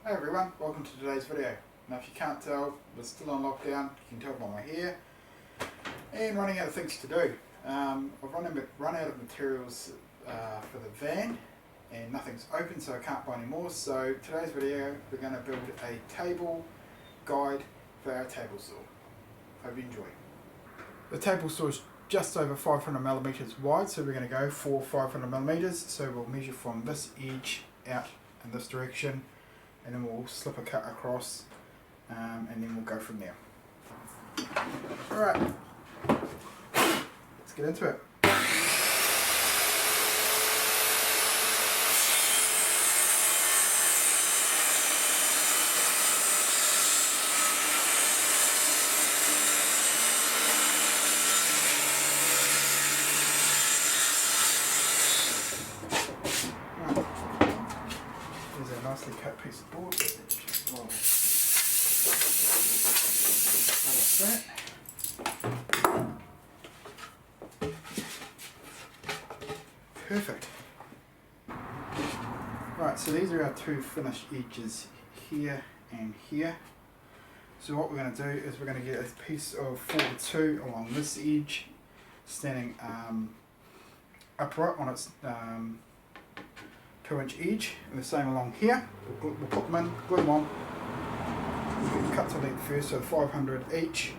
Hey everyone, welcome to today's video. Now if you can't tell, we're still on lockdown, you can tell by my hair, and running out of things to do. I've run out of materials for the van, and nothing's open so I can't buy any more. So today's video, we're going to build a table guide for our table saw. Hope you enjoy. The table saw is just over 500mm wide, so we're going to go for 500mm. So we'll measure from this edge out in this direction, and then we'll slip a cut across, and then we'll go from there. Alright, let's get into it. There's a nicely cut piece of board. Just roll that. Perfect. Right, so these are our two finished edges here and here. So what we're going to do is we're going to get a piece of 4x2 along this edge, standing upright on its 2-inch edge, and the same along here. We'll put them in, glue them on. We'll get cut to length first, so 500 each,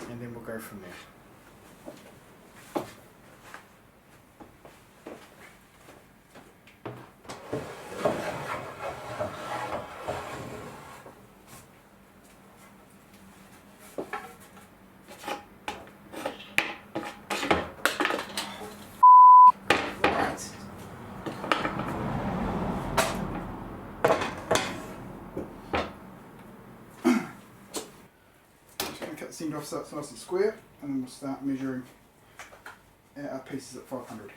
and then we'll go from there. Cut the centre off so it's nice and square, and then we'll start measuring our pieces at 500.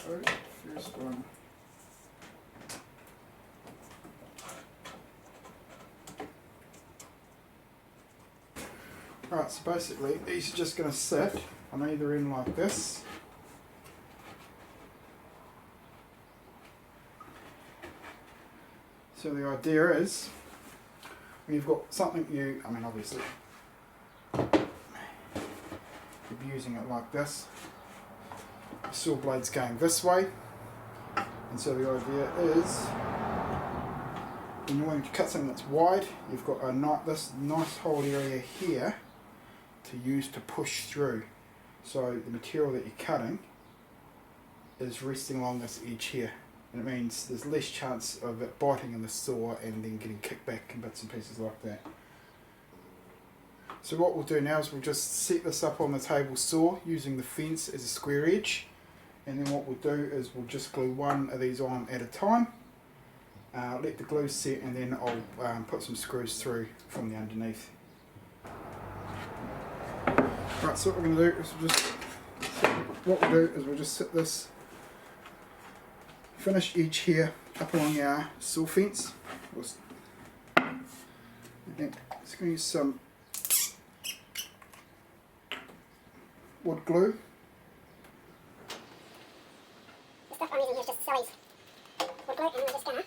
So, first one. Alright, so basically these are just going to sit on either end like this. So the idea is, when you've got something obviously, you'll be using it like this. The saw blade's going this way, and so the idea is, when you want to cut something that's wide, you've got this nice hole area here to use to push through. So the material that you're cutting is resting along this edge here, and it means there's less chance of it biting in the saw and then getting kicked back in bits and pieces like that. So what we'll do now is we'll just set this up on the table saw using the fence as a square edge, and then what we'll do is we'll just glue one of these on at a time, let the glue set, and then I'll put some screws through from the underneath. Right, so what we're going to do is we'll just sit this finished edge here up along our saw fence. And then just going to use some wood glue. The stuff I'm using here is just Sally's wood glue, and we're just going to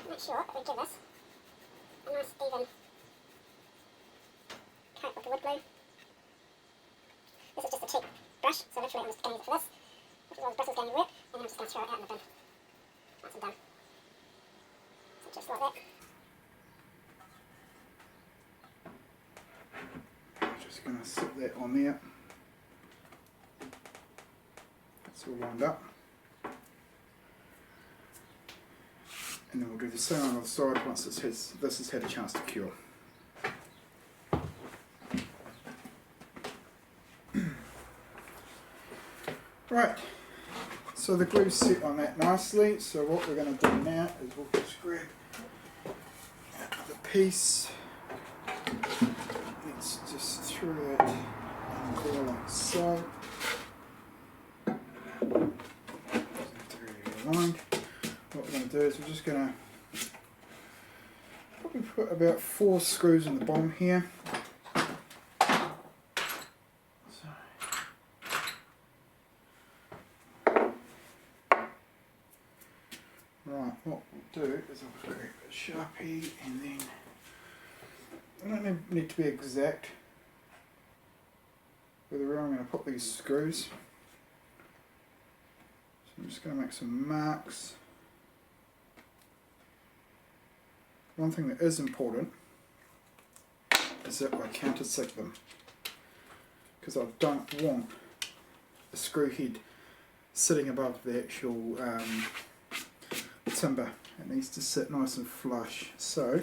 make sure that we give this a nice even coat with the wood glue. This is just a cheap brush, so literally I'm just going to use it for this, which is all the bristles going to wet, and then I'm just going to throw it out in the bin once I'm done. So just like that. Just going to sit that on there. That's all lined up. And then we'll do the same on the other side once this has had a chance to cure. Right, so the glue's set on that nicely, so what we're going to do now is we'll just grab the piece. Let's just throw it in there like so. Aligned. What we're going to do is we're just going to probably put about 4 screws in the bottom here. Right, what we'll do is I'll grab a Sharpie, and then I don't need to be exact with where I'm going to put these screws. So I'm just going to make some marks. One thing that is important is that I countersink them, because I don't want the screw head sitting above the actual timber. It needs to sit nice and flush. So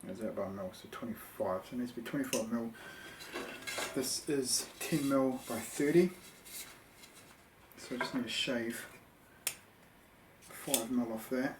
is that by mil, so 25, so it needs to be 25 mil. This is 10 mil by 30, so I just need to shave 5 mil off that.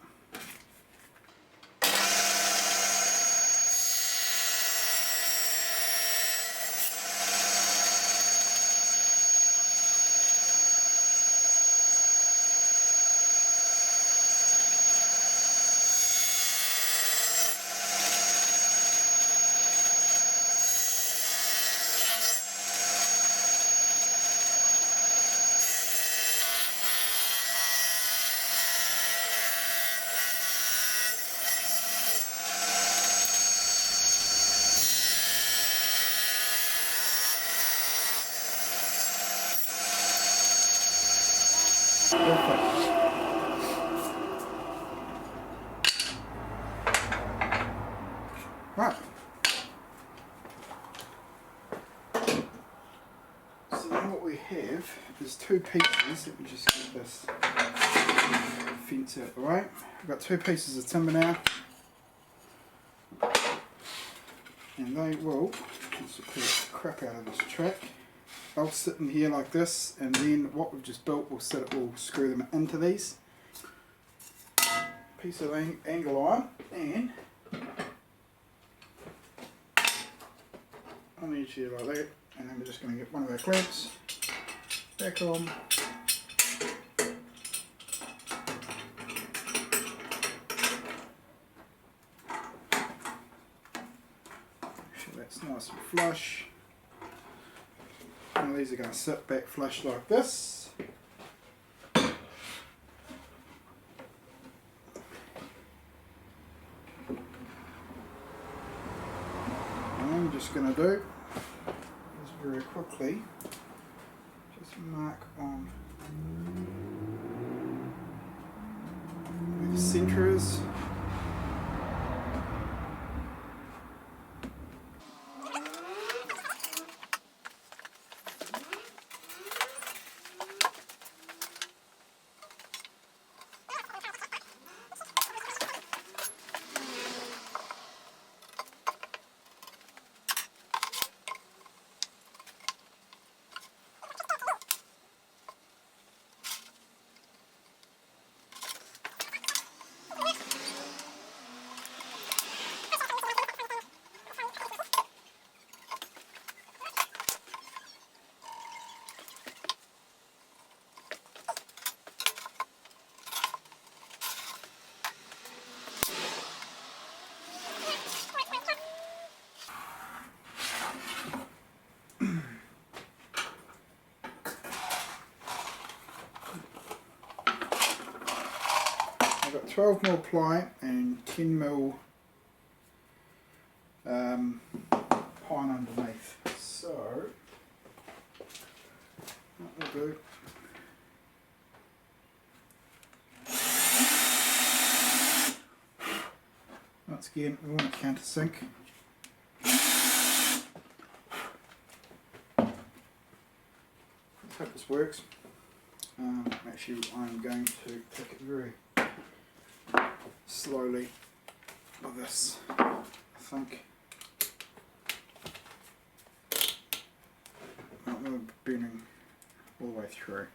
Perfect. Right. So now what we have is 2 pieces. Let me just get this fence out the way. I've got 2 pieces of timber now, and they will, let's put the crap out of this track. They'll sit in here like this, and then what we've just built, we'll screw them into these. Piece of angle iron, and on each here like that, and then we're just going to get one of our clamps back on. Make sure that's nice and flush. One of these are going to sit back flush like this. What I'm just going to do is very quickly just mark on where the centre is. I've got 12 mil ply and 10 mil pine underneath. So what we'll do, once again we want to countersink. Let's hope this works. Actually I'm going to take it very slowly of this, I think. Not really burning all the way through.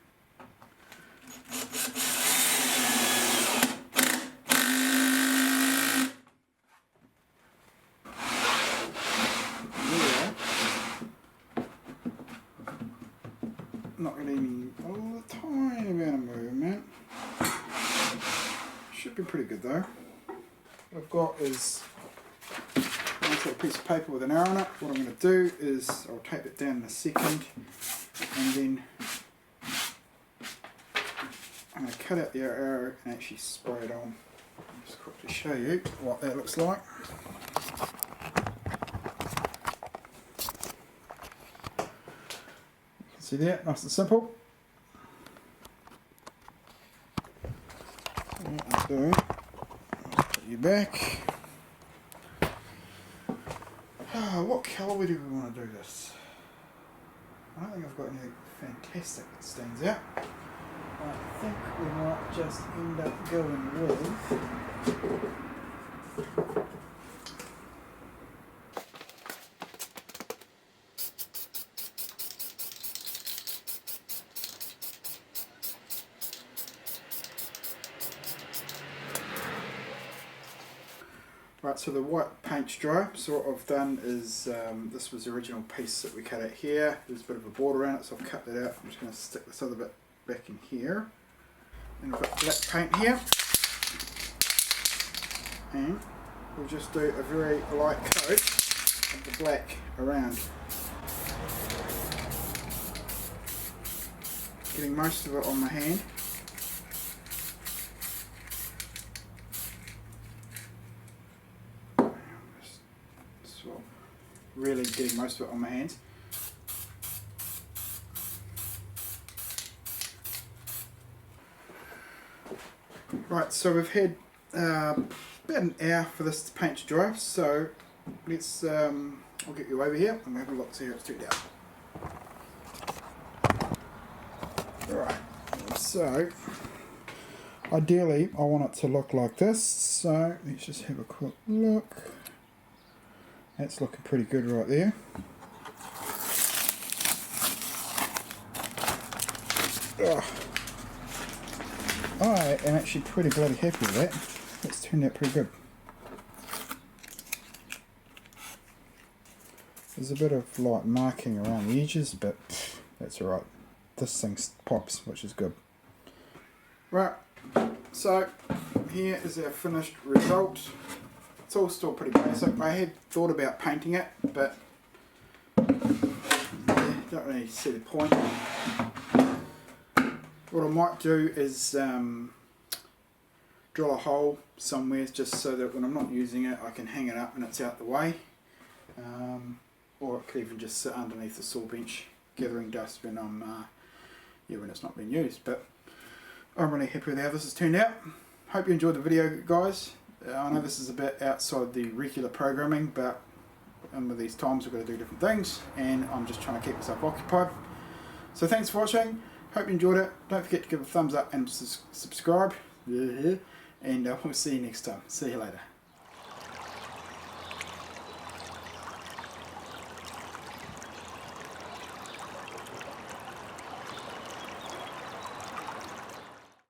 Not getting a tiny amount of movement. Should be pretty good though. What I've got is a nice little piece of paper with an arrow on it. What I'm going to do is I'll tape it down in a second, and then I'm going to cut out the arrow and actually spray it on. I'll just quickly show you what that looks like. See that? Nice and simple. So, put you back. What colour do we want to do this? I don't think I've got anything fantastic that stands out. I think we might just end up going with right, so the white paint's dry. So what I've done is, this was the original piece that we cut out here. There's a bit of a border around it, so I've cut that out. I'm just going to stick this other bit back in here. And I've got black paint here. And we'll just do a very light coat of the black around. Getting most of it on my hand. Really getting most of it on my hands. Right, so we've had about an hour for this paint to dry, so let's I'll get you over here and we'll have a look, see how it's turned out. Right, so ideally I want it to look like this, so let's just have a quick look. That's looking pretty good right there. Oh. I am actually pretty bloody happy with that. That's turned out pretty good. There's a bit of like marking around the edges, but that's alright. This thing pops, which is good. Right, so here is our finished result. It's all still pretty basic. I had thought about painting it, but yeah, don't really see the point. What I might do is drill a hole somewhere just so that when I'm not using it I can hang it up and it's out the way. Or it could even just sit underneath the saw bench gathering dust when when it's not being used. But I'm really happy with how this has turned out. Hope you enjoyed the video, guys. I know this is a bit outside the regular programming, but with these times we've got to do different things and I'm just trying to keep myself occupied. So thanks for watching, hope you enjoyed it. Don't forget to give a thumbs up and subscribe, and we'll see you next time. See you later.